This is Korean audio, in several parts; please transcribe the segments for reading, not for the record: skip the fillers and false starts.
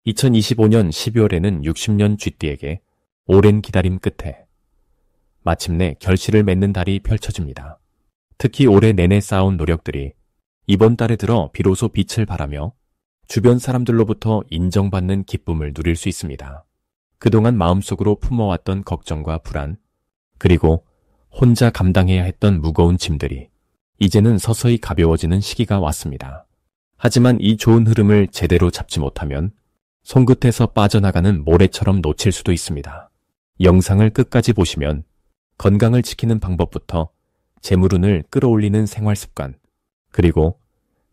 2025년 12월에는 60년 쥐띠에게 오랜 기다림 끝에 마침내 결실을 맺는 달이 펼쳐집니다. 특히 올해 내내 쌓아온 노력들이 이번 달에 들어 비로소 빛을 발하며 주변 사람들로부터 인정받는 기쁨을 누릴 수 있습니다. 그동안 마음속으로 품어왔던 걱정과 불안, 그리고 혼자 감당해야 했던 무거운 짐들이 이제는 서서히 가벼워지는 시기가 왔습니다. 하지만 이 좋은 흐름을 제대로 잡지 못하면 손끝에서 빠져나가는 모래처럼 놓칠 수도 있습니다. 영상을 끝까지 보시면 건강을 지키는 방법부터 재물운을 끌어올리는 생활 습관, 그리고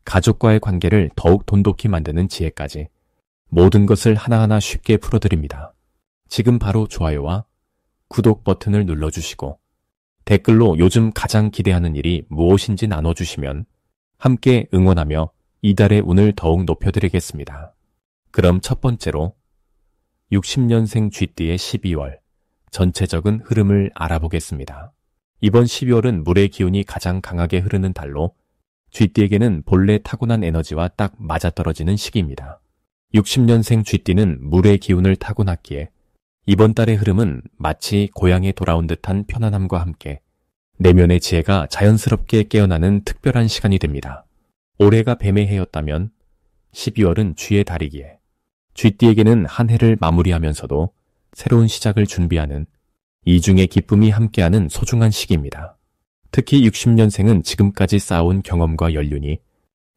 가족과의 관계를 더욱 돈독히 만드는 지혜까지 모든 것을 하나하나 쉽게 풀어드립니다. 지금 바로 좋아요와 구독 버튼을 눌러주시고 댓글로 요즘 가장 기대하는 일이 무엇인지 나눠주시면 함께 응원하며 이달의 운을 더욱 높여드리겠습니다. 그럼 첫 번째로 60년생 쥐띠의 12월 전체적인 흐름을 알아보겠습니다. 이번 12월은 물의 기운이 가장 강하게 흐르는 달로 쥐띠에게는 본래 타고난 에너지와 딱 맞아떨어지는 시기입니다. 60년생 쥐띠는 물의 기운을 타고났기에 이번 달의 흐름은 마치 고향에 돌아온 듯한 편안함과 함께 내면의 지혜가 자연스럽게 깨어나는 특별한 시간이 됩니다. 올해가 뱀의 해였다면 12월은 쥐의 달이기에 쥐띠에게는 한 해를 마무리하면서도 새로운 시작을 준비하는 이중의 기쁨이 함께하는 소중한 시기입니다. 특히 60년생은 지금까지 쌓아온 경험과 연륜이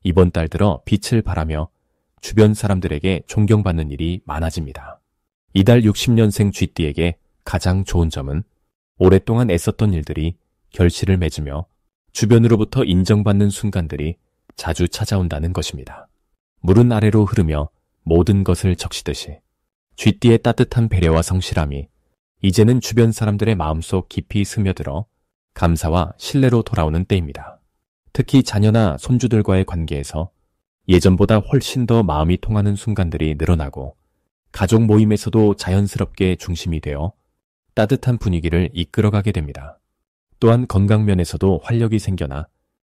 이번 달 들어 빛을 발하며 주변 사람들에게 존경받는 일이 많아집니다. 이달 60년생 쥐띠에게 가장 좋은 점은 오랫동안 애썼던 일들이 결실을 맺으며 주변으로부터 인정받는 순간들이 자주 찾아온다는 것입니다. 물은 아래로 흐르며 모든 것을 적시듯이 쥐띠의 따뜻한 배려와 성실함이 이제는 주변 사람들의 마음속 깊이 스며들어 감사와 신뢰로 돌아오는 때입니다. 특히 자녀나 손주들과의 관계에서 예전보다 훨씬 더 마음이 통하는 순간들이 늘어나고 가족 모임에서도 자연스럽게 중심이 되어 따뜻한 분위기를 이끌어가게 됩니다. 또한 건강면에서도 활력이 생겨나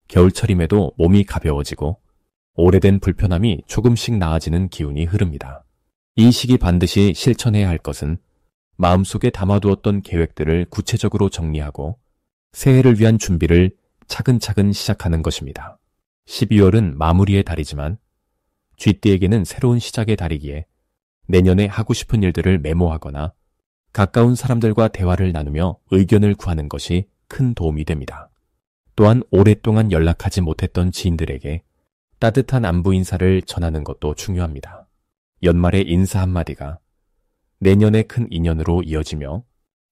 겨울철임에도 몸이 가벼워지고 오래된 불편함이 조금씩 나아지는 기운이 흐릅니다. 이 시기 반드시 실천해야 할 것은 마음속에 담아두었던 계획들을 구체적으로 정리하고 새해를 위한 준비를 차근차근 시작하는 것입니다. 12월은 마무리의 달이지만 쥐띠에게는 새로운 시작의 달이기에 내년에 하고 싶은 일들을 메모하거나 가까운 사람들과 대화를 나누며 의견을 구하는 것이 큰 도움이 됩니다. 또한 오랫동안 연락하지 못했던 지인들에게 따뜻한 안부 인사를 전하는 것도 중요합니다. 연말의 인사 한마디가 내년의 큰 인연으로 이어지며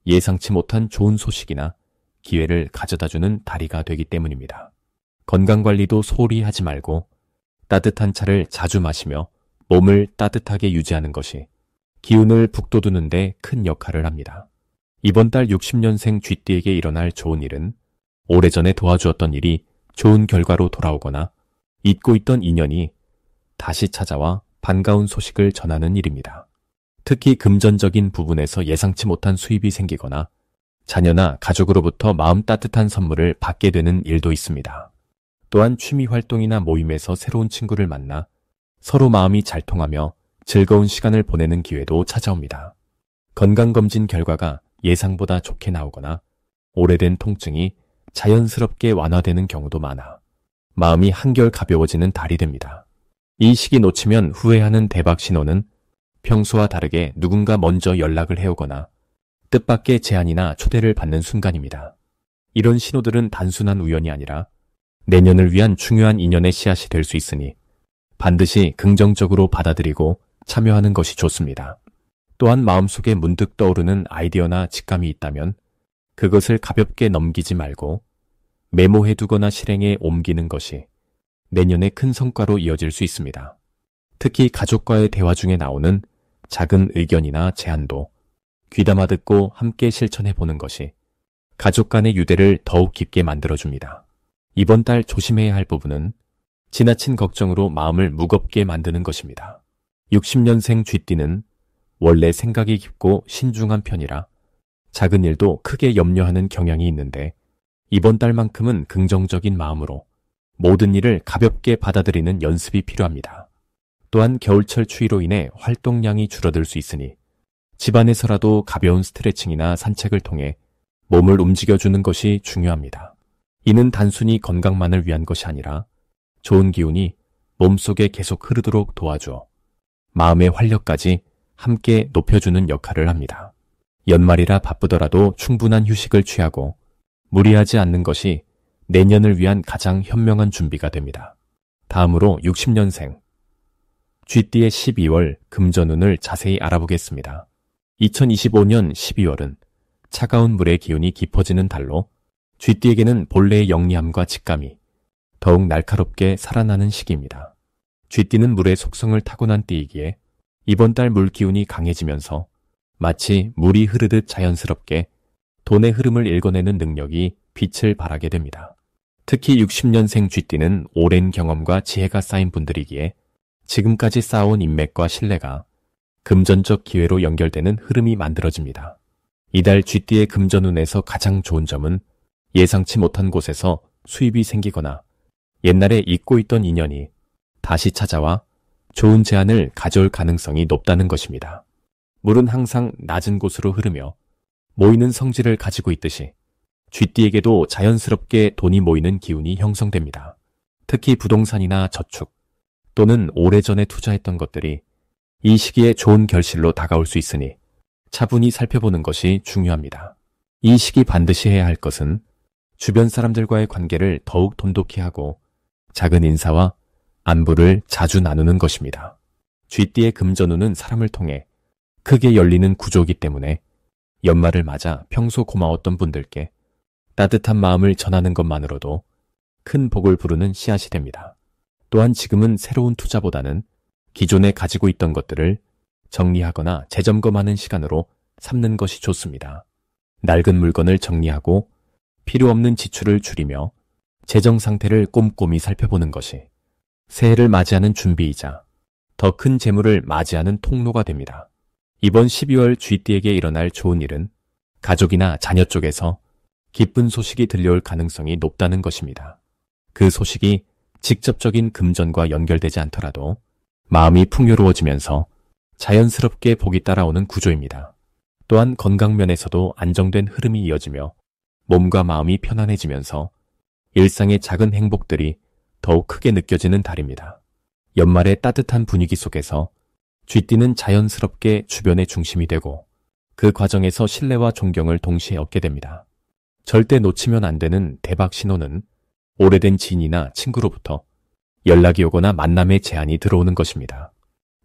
예상치 못한 좋은 소식이나 기회를 가져다주는 달이가 되기 때문입니다. 건강관리도 소홀히 하지 말고 따뜻한 차를 자주 마시며 몸을 따뜻하게 유지하는 것이 기운을 북돋우는 데 큰 역할을 합니다. 이번 달 60년생 쥐띠에게 일어날 좋은 일은 오래전에 도와주었던 일이 좋은 결과로 돌아오거나 잊고 있던 인연이 다시 찾아와 반가운 소식을 전하는 일입니다. 특히 금전적인 부분에서 예상치 못한 수입이 생기거나 자녀나 가족으로부터 마음 따뜻한 선물을 받게 되는 일도 있습니다. 또한 취미 활동이나 모임에서 새로운 친구를 만나 서로 마음이 잘 통하며 즐거운 시간을 보내는 기회도 찾아옵니다. 건강검진 결과가 예상보다 좋게 나오거나 오래된 통증이 자연스럽게 완화되는 경우도 많아 마음이 한결 가벼워지는 달이 됩니다. 이 시기 놓치면 후회하는 대박 신호는 평소와 다르게 누군가 먼저 연락을 해오거나 뜻밖의 제안이나 초대를 받는 순간입니다. 이런 신호들은 단순한 우연이 아니라 내년을 위한 중요한 인연의 씨앗이 될 수 있으니 반드시 긍정적으로 받아들이고 참여하는 것이 좋습니다. 또한 마음속에 문득 떠오르는 아이디어나 직감이 있다면 그것을 가볍게 넘기지 말고 메모해두거나 실행에 옮기는 것이 내년의 큰 성과로 이어질 수 있습니다. 특히 가족과의 대화 중에 나오는 작은 의견이나 제안도 귀담아 듣고 함께 실천해보는 것이 가족 간의 유대를 더욱 깊게 만들어줍니다. 이번 달 조심해야 할 부분은 지나친 걱정으로 마음을 무겁게 만드는 것입니다. 60년생 쥐띠는 원래 생각이 깊고 신중한 편이라 작은 일도 크게 염려하는 경향이 있는데 이번 달만큼은 긍정적인 마음으로 모든 일을 가볍게 받아들이는 연습이 필요합니다. 또한 겨울철 추위로 인해 활동량이 줄어들 수 있으니 집안에서라도 가벼운 스트레칭이나 산책을 통해 몸을 움직여주는 것이 중요합니다. 이는 단순히 건강만을 위한 것이 아니라 좋은 기운이 몸속에 계속 흐르도록 도와주어 마음의 활력까지 함께 높여주는 역할을 합니다. 연말이라 바쁘더라도 충분한 휴식을 취하고 무리하지 않는 것이 내년을 위한 가장 현명한 준비가 됩니다. 다음으로 60년생 쥐띠의 12월 금전운을 자세히 알아보겠습니다. 2025년 12월은 차가운 물의 기운이 깊어지는 달로 쥐띠에게는 본래의 영리함과 직감이 더욱 날카롭게 살아나는 시기입니다. 쥐띠는 물의 속성을 타고난 띠이기에 이번 달 물 기운이 강해지면서 마치 물이 흐르듯 자연스럽게 돈의 흐름을 읽어내는 능력이 빛을 발하게 됩니다. 특히 60년생 쥐띠는 오랜 경험과 지혜가 쌓인 분들이기에 지금까지 쌓아온 인맥과 신뢰가 금전적 기회로 연결되는 흐름이 만들어집니다. 이달 쥐띠의 금전운에서 가장 좋은 점은 예상치 못한 곳에서 수입이 생기거나 옛날에 잊고 있던 인연이 다시 찾아와 좋은 제안을 가져올 가능성이 높다는 것입니다. 물은 항상 낮은 곳으로 흐르며 모이는 성질을 가지고 있듯이 쥐띠에게도 자연스럽게 돈이 모이는 기운이 형성됩니다. 특히 부동산이나 저축 또는 오래전에 투자했던 것들이 이 시기에 좋은 결실로 다가올 수 있으니 차분히 살펴보는 것이 중요합니다. 이 시기 반드시 해야 할 것은 주변 사람들과의 관계를 더욱 돈독히 하고 작은 인사와 안부를 자주 나누는 것입니다. 쥐띠의 금전운은 사람을 통해 크게 열리는 구조이기 때문에 연말을 맞아 평소 고마웠던 분들께 따뜻한 마음을 전하는 것만으로도 큰 복을 부르는 씨앗이 됩니다. 또한 지금은 새로운 투자보다는 기존에 가지고 있던 것들을 정리하거나 재점검하는 시간으로 삼는 것이 좋습니다. 낡은 물건을 정리하고 필요 없는 지출을 줄이며 재정 상태를 꼼꼼히 살펴보는 것이 새해를 맞이하는 준비이자 더 큰 재물을 맞이하는 통로가 됩니다. 이번 12월 쥐띠에게 일어날 좋은 일은 가족이나 자녀 쪽에서 기쁜 소식이 들려올 가능성이 높다는 것입니다. 그 소식이 직접적인 금전과 연결되지 않더라도 마음이 풍요로워지면서 자연스럽게 복이 따라오는 구조입니다. 또한 건강면에서도 안정된 흐름이 이어지며 몸과 마음이 편안해지면서 일상의 작은 행복들이 더욱 크게 느껴지는 달입니다. 연말의 따뜻한 분위기 속에서 쥐띠는 자연스럽게 주변의 중심이 되고 그 과정에서 신뢰와 존경을 동시에 얻게 됩니다. 절대 놓치면 안 되는 대박 신호는 오래된 지인이나 친구로부터 연락이 오거나 만남의 제안이 들어오는 것입니다.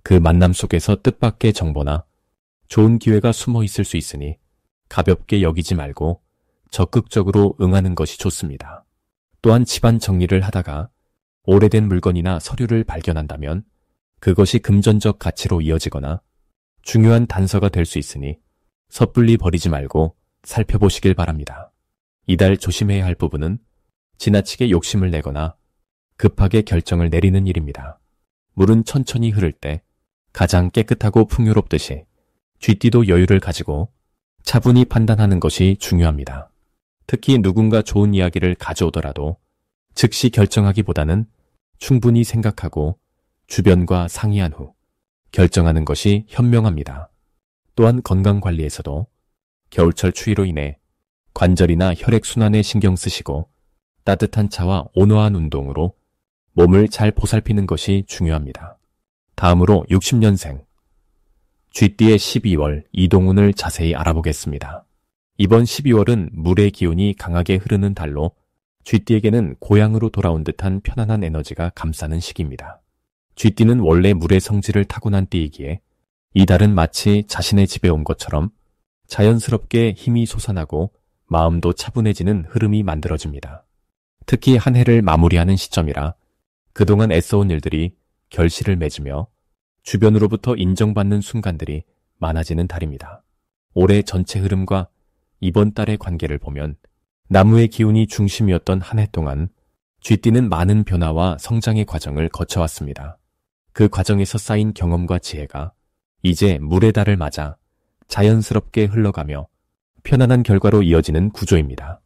그 만남 속에서 뜻밖의 정보나 좋은 기회가 숨어 있을 수 있으니 가볍게 여기지 말고 적극적으로 응하는 것이 좋습니다. 또한 집안 정리를 하다가 오래된 물건이나 서류를 발견한다면 그것이 금전적 가치로 이어지거나 중요한 단서가 될 수 있으니 섣불리 버리지 말고 살펴보시길 바랍니다. 이달 조심해야 할 부분은 지나치게 욕심을 내거나 급하게 결정을 내리는 일입니다. 물은 천천히 흐를 때 가장 깨끗하고 풍요롭듯이 쥐띠도 여유를 가지고 차분히 판단하는 것이 중요합니다. 특히 누군가 좋은 이야기를 가져오더라도 즉시 결정하기보다는 충분히 생각하고 주변과 상의한 후 결정하는 것이 현명합니다. 또한 건강관리에서도 겨울철 추위로 인해 관절이나 혈액순환에 신경 쓰시고 따뜻한 차와 온화한 운동으로 몸을 잘 보살피는 것이 중요합니다. 다음으로 60년생 쥐띠의 12월 이동운을 자세히 알아보겠습니다. 이번 12월은 물의 기운이 강하게 흐르는 달로 쥐띠에게는 고향으로 돌아온 듯한 편안한 에너지가 감싸는 시기입니다. 쥐띠는 원래 물의 성질을 타고난 띠이기에 이 달은 마치 자신의 집에 온 것처럼 자연스럽게 힘이 솟아나고 마음도 차분해지는 흐름이 만들어집니다. 특히 한 해를 마무리하는 시점이라 그동안 애써온 일들이 결실을 맺으며 주변으로부터 인정받는 순간들이 많아지는 달입니다. 올해 전체 흐름과 이번 달의 관계를 보면 나무의 기운이 중심이었던 한 해 동안 쥐띠는 많은 변화와 성장의 과정을 거쳐왔습니다. 그 과정에서 쌓인 경험과 지혜가 이제 물의 달을 맞아 자연스럽게 흘러가며 편안한 결과로 이어지는 구조입니다.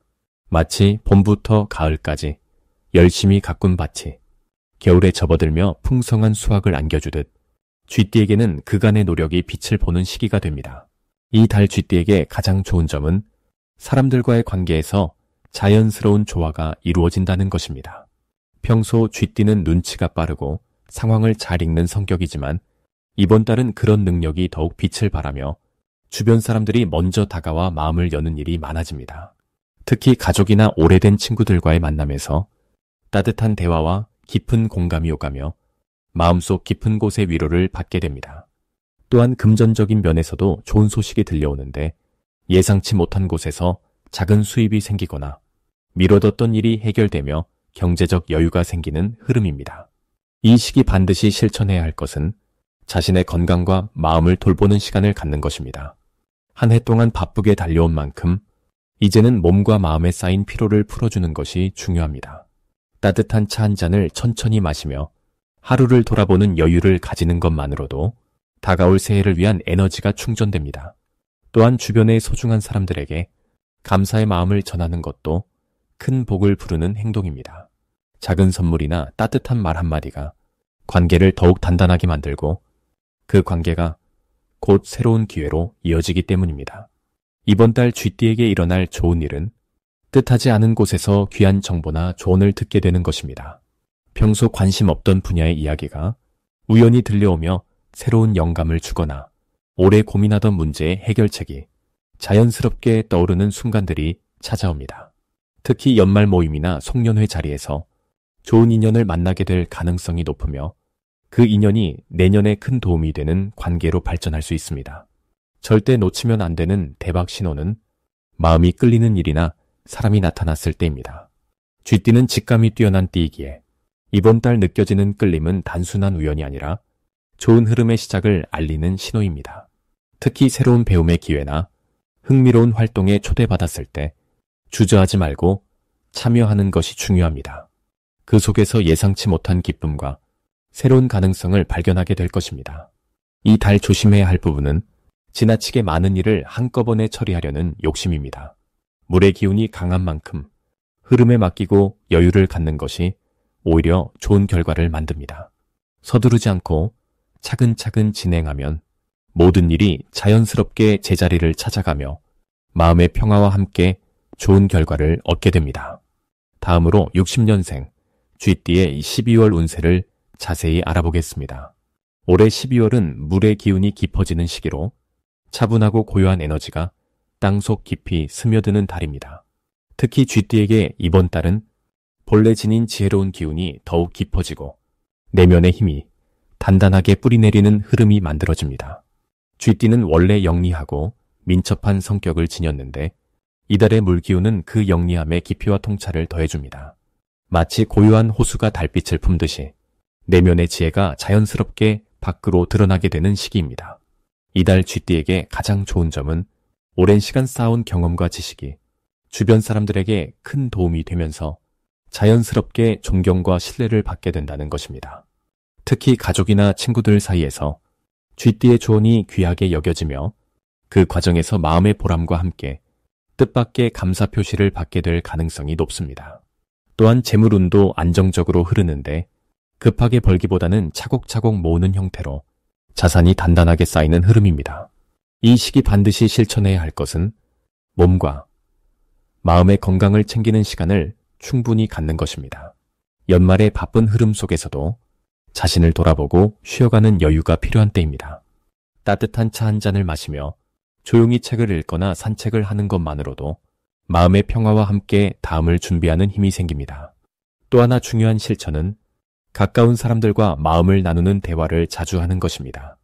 마치 봄부터 가을까지 열심히 가꾼 밭이 겨울에 접어들며 풍성한 수확을 안겨주듯 쥐띠에게는 그간의 노력이 빛을 보는 시기가 됩니다. 이 달 쥐띠에게 가장 좋은 점은 사람들과의 관계에서 자연스러운 조화가 이루어진다는 것입니다. 평소 쥐띠는 눈치가 빠르고 상황을 잘 읽는 성격이지만 이번 달은 그런 능력이 더욱 빛을 발하며 주변 사람들이 먼저 다가와 마음을 여는 일이 많아집니다. 특히 가족이나 오래된 친구들과의 만남에서 따뜻한 대화와 깊은 공감이 오가며 마음속 깊은 곳의 위로를 받게 됩니다. 또한 금전적인 면에서도 좋은 소식이 들려오는데 예상치 못한 곳에서 작은 수입이 생기거나 미뤄뒀던 일이 해결되며 경제적 여유가 생기는 흐름입니다. 이 시기 반드시 실천해야 할 것은 자신의 건강과 마음을 돌보는 시간을 갖는 것입니다. 한 해 동안 바쁘게 달려온 만큼 이제는 몸과 마음에 쌓인 피로를 풀어주는 것이 중요합니다. 따뜻한 차 한 잔을 천천히 마시며 하루를 돌아보는 여유를 가지는 것만으로도 다가올 새해를 위한 에너지가 충전됩니다. 또한 주변의 소중한 사람들에게 감사의 마음을 전하는 것도 큰 복을 부르는 행동입니다. 작은 선물이나 따뜻한 말 한마디가 관계를 더욱 단단하게 만들고 그 관계가 곧 새로운 기회로 이어지기 때문입니다. 이번 달 쥐띠에게 일어날 좋은 일은 뜻하지 않은 곳에서 귀한 정보나 조언을 듣게 되는 것입니다. 평소 관심 없던 분야의 이야기가 우연히 들려오며 새로운 영감을 주거나 오래 고민하던 문제의 해결책이 자연스럽게 떠오르는 순간들이 찾아옵니다. 특히 연말 모임이나 송년회 자리에서 좋은 인연을 만나게 될 가능성이 높으며 그 인연이 내년에 큰 도움이 되는 관계로 발전할 수 있습니다. 절대 놓치면 안 되는 대박 신호는 마음이 끌리는 일이나 사람이 나타났을 때입니다. 쥐띠는 직감이 뛰어난 띠이기에 이번 달 느껴지는 끌림은 단순한 우연이 아니라 좋은 흐름의 시작을 알리는 신호입니다. 특히 새로운 배움의 기회나 흥미로운 활동에 초대받았을 때 주저하지 말고 참여하는 것이 중요합니다. 그 속에서 예상치 못한 기쁨과 새로운 가능성을 발견하게 될 것입니다. 이 달 조심해야 할 부분은 지나치게 많은 일을 한꺼번에 처리하려는 욕심입니다. 물의 기운이 강한 만큼 흐름에 맡기고 여유를 갖는 것이 오히려 좋은 결과를 만듭니다. 서두르지 않고 차근차근 진행하면 모든 일이 자연스럽게 제자리를 찾아가며 마음의 평화와 함께 좋은 결과를 얻게 됩니다. 다음으로 60년생 쥐띠의 12월 운세를 자세히 알아보겠습니다. 올해 12월은 물의 기운이 깊어지는 시기로 차분하고 고요한 에너지가 땅속 깊이 스며드는 달입니다. 특히 쥐띠에게 이번 달은 본래 지닌 지혜로운 기운이 더욱 깊어지고 내면의 힘이 단단하게 뿌리내리는 흐름이 만들어집니다. 쥐띠는 원래 영리하고 민첩한 성격을 지녔는데 이달의 물기운은 그 영리함의 깊이와 통찰을 더해줍니다. 마치 고요한 호수가 달빛을 품듯이 내면의 지혜가 자연스럽게 밖으로 드러나게 되는 시기입니다. 이달 쥐띠에게 가장 좋은 점은 오랜 시간 쌓아온 경험과 지식이 주변 사람들에게 큰 도움이 되면서 자연스럽게 존경과 신뢰를 받게 된다는 것입니다. 특히 가족이나 친구들 사이에서 쥐띠의 조언이 귀하게 여겨지며 그 과정에서 마음의 보람과 함께 뜻밖의 감사 표시를 받게 될 가능성이 높습니다. 또한 재물운도 안정적으로 흐르는데 급하게 벌기보다는 차곡차곡 모으는 형태로 자산이 단단하게 쌓이는 흐름입니다. 이 시기 반드시 실천해야 할 것은 몸과 마음의 건강을 챙기는 시간을 충분히 갖는 것입니다. 연말의 바쁜 흐름 속에서도 자신을 돌아보고 쉬어가는 여유가 필요한 때입니다. 따뜻한 차 한 잔을 마시며 조용히 책을 읽거나 산책을 하는 것만으로도 마음의 평화와 함께 다음을 준비하는 힘이 생깁니다. 또 하나 중요한 실천은 가까운 사람들과 마음을 나누는 대화를 자주 하는 것입니다.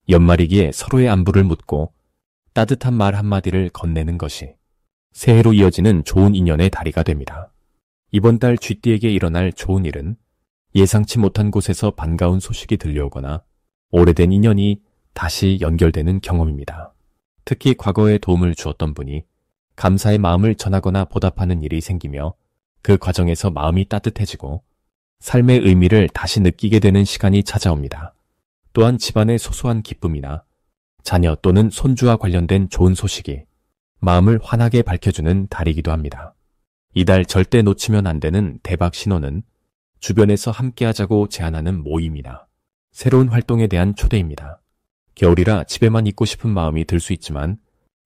연말이기에 서로의 안부를 묻고 따뜻한 말 한마디를 건네는 것이 새해로 이어지는 좋은 인연의 다리가 됩니다. 이번 달 쥐띠에게 일어날 좋은 일은 예상치 못한 곳에서 반가운 소식이 들려오거나 오래된 인연이 다시 연결되는 경험입니다. 특히 과거에 도움을 주었던 분이 감사의 마음을 전하거나 보답하는 일이 생기며 그 과정에서 마음이 따뜻해지고 삶의 의미를 다시 느끼게 되는 시간이 찾아옵니다. 또한 집안의 소소한 기쁨이나 자녀 또는 손주와 관련된 좋은 소식이 마음을 환하게 밝혀주는 달이기도 합니다. 이달 절대 놓치면 안 되는 대박 신호는 주변에서 함께하자고 제안하는 모임이나 새로운 활동에 대한 초대입니다. 겨울이라 집에만 있고 싶은 마음이 들 수 있지만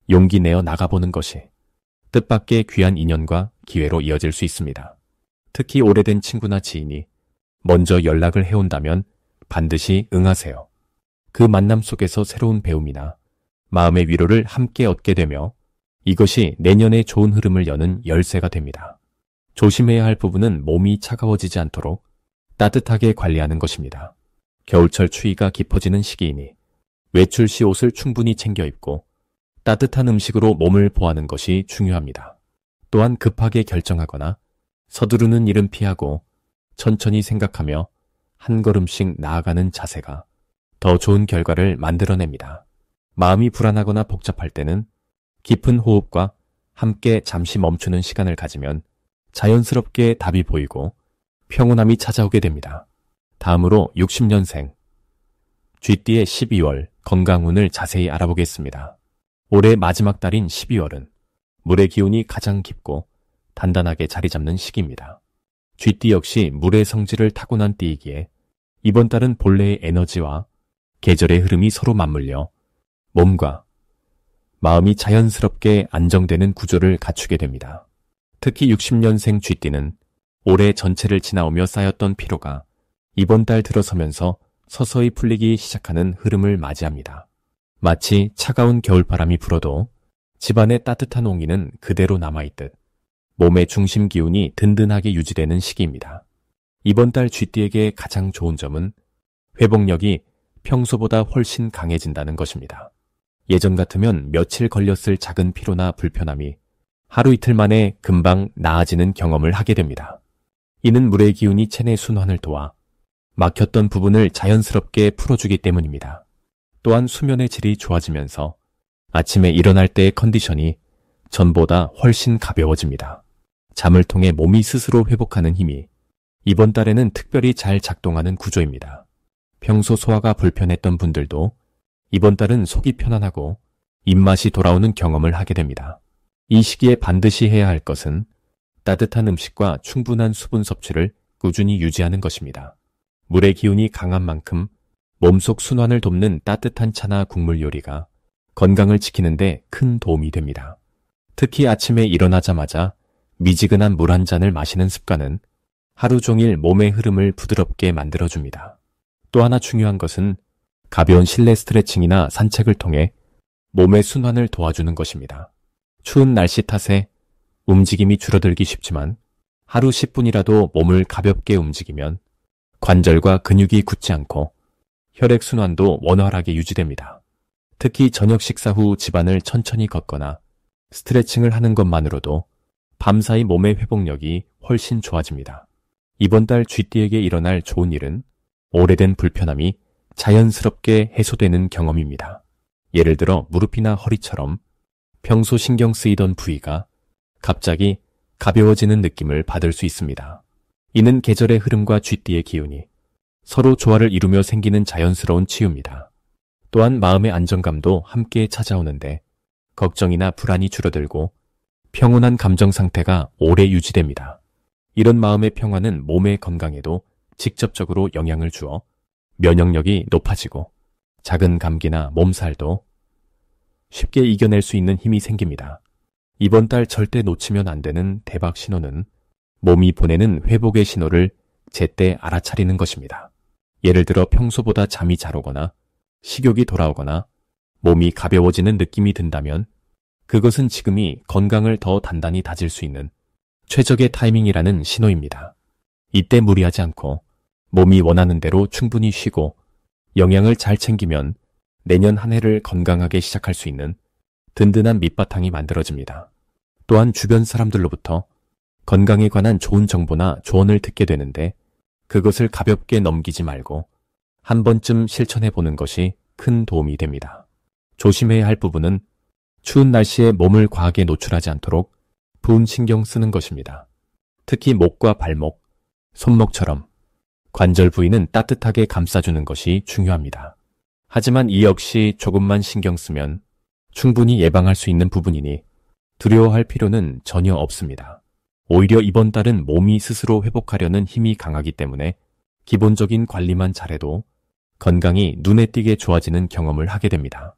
용기 내어 나가보는 것이 뜻밖의 귀한 인연과 기회로 이어질 수 있습니다. 특히 오래된 친구나 지인이 먼저 연락을 해온다면 반드시 응하세요. 그 만남 속에서 새로운 배움이나 마음의 위로를 함께 얻게 되며 이것이 내년의 좋은 흐름을 여는 열쇠가 됩니다. 조심해야 할 부분은 몸이 차가워지지 않도록 따뜻하게 관리하는 것입니다. 겨울철 추위가 깊어지는 시기이니 외출 시 옷을 충분히 챙겨 입고 따뜻한 음식으로 몸을 보호하는 것이 중요합니다. 또한 급하게 결정하거나 서두르는 일은 피하고 천천히 생각하며 한 걸음씩 나아가는 자세가 더 좋은 결과를 만들어냅니다. 마음이 불안하거나 복잡할 때는 깊은 호흡과 함께 잠시 멈추는 시간을 가지면 자연스럽게 답이 보이고 평온함이 찾아오게 됩니다. 다음으로 60년생 쥐띠의 12월 건강운을 자세히 알아보겠습니다. 올해 마지막 달인 12월은 물의 기운이 가장 깊고 단단하게 자리 잡는 시기입니다. 쥐띠 역시 물의 성질을 타고난 띠이기에 이번 달은 본래의 에너지와 계절의 흐름이 서로 맞물려 몸과 마음이 자연스럽게 안정되는 구조를 갖추게 됩니다. 특히 60년생 쥐띠는 올해 전체를 지나오며 쌓였던 피로가 이번 달 들어서면서 서서히 풀리기 시작하는 흐름을 맞이합니다. 마치 차가운 겨울바람이 불어도 집안의 따뜻한 온기는 그대로 남아있듯 몸의 중심 기운이 든든하게 유지되는 시기입니다. 이번 달 쥐띠에게 가장 좋은 점은 회복력이 평소보다 훨씬 강해진다는 것입니다. 예전 같으면 며칠 걸렸을 작은 피로나 불편함이 하루 이틀 만에 금방 나아지는 경험을 하게 됩니다. 이는 물의 기운이 체내 순환을 도와 막혔던 부분을 자연스럽게 풀어주기 때문입니다. 또한 수면의 질이 좋아지면서 아침에 일어날 때의 컨디션이 전보다 훨씬 가벼워집니다. 잠을 통해 몸이 스스로 회복하는 힘이 이번 달에는 특별히 잘 작동하는 구조입니다. 평소 소화가 불편했던 분들도 이번 달은 속이 편안하고 입맛이 돌아오는 경험을 하게 됩니다. 이 시기에 반드시 해야 할 것은 따뜻한 음식과 충분한 수분 섭취를 꾸준히 유지하는 것입니다. 물의 기운이 강한 만큼 몸속 순환을 돕는 따뜻한 차나 국물 요리가 건강을 지키는 데 큰 도움이 됩니다. 특히 아침에 일어나자마자 미지근한 물 한 잔을 마시는 습관은 하루 종일 몸의 흐름을 부드럽게 만들어줍니다. 또 하나 중요한 것은 가벼운 실내 스트레칭이나 산책을 통해 몸의 순환을 도와주는 것입니다. 추운 날씨 탓에 움직임이 줄어들기 쉽지만 하루 10분이라도 몸을 가볍게 움직이면 관절과 근육이 굳지 않고 혈액순환도 원활하게 유지됩니다. 특히 저녁 식사 후 집안을 천천히 걷거나 스트레칭을 하는 것만으로도 밤사이 몸의 회복력이 훨씬 좋아집니다. 이번 달 쥐띠에게 일어날 좋은 일은 오래된 불편함이 자연스럽게 해소되는 경험입니다. 예를 들어 무릎이나 허리처럼 평소 신경 쓰이던 부위가 갑자기 가벼워지는 느낌을 받을 수 있습니다. 이는 계절의 흐름과 쥐띠의 기운이 서로 조화를 이루며 생기는 자연스러운 치유입니다. 또한 마음의 안정감도 함께 찾아오는데 걱정이나 불안이 줄어들고 평온한 감정 상태가 오래 유지됩니다. 이런 마음의 평화는 몸의 건강에도 직접적으로 영향을 주어 면역력이 높아지고 작은 감기나 몸살도 쉽게 이겨낼 수 있는 힘이 생깁니다. 이번 달 절대 놓치면 안 되는 대박 신호는 몸이 보내는 회복의 신호를 제때 알아차리는 것입니다. 예를 들어 평소보다 잠이 잘 오거나 식욕이 돌아오거나 몸이 가벼워지는 느낌이 든다면 그것은 지금이 건강을 더 단단히 다질 수 있는 최적의 타이밍이라는 신호입니다. 이때 무리하지 않고 몸이 원하는 대로 충분히 쉬고 영양을 잘 챙기면 내년 한 해를 건강하게 시작할 수 있는 든든한 밑바탕이 만들어집니다. 또한 주변 사람들로부터 건강에 관한 좋은 정보나 조언을 듣게 되는데 그것을 가볍게 넘기지 말고 한 번쯤 실천해 보는 것이 큰 도움이 됩니다. 조심해야 할 부분은 추운 날씨에 몸을 과하게 노출하지 않도록 부은 신경 쓰는 것입니다. 특히 목과 발목, 손목처럼 관절 부위는 따뜻하게 감싸주는 것이 중요합니다. 하지만 이 역시 조금만 신경 쓰면 충분히 예방할 수 있는 부분이니 두려워할 필요는 전혀 없습니다. 오히려 이번 달은 몸이 스스로 회복하려는 힘이 강하기 때문에 기본적인 관리만 잘해도 건강이 눈에 띄게 좋아지는 경험을 하게 됩니다.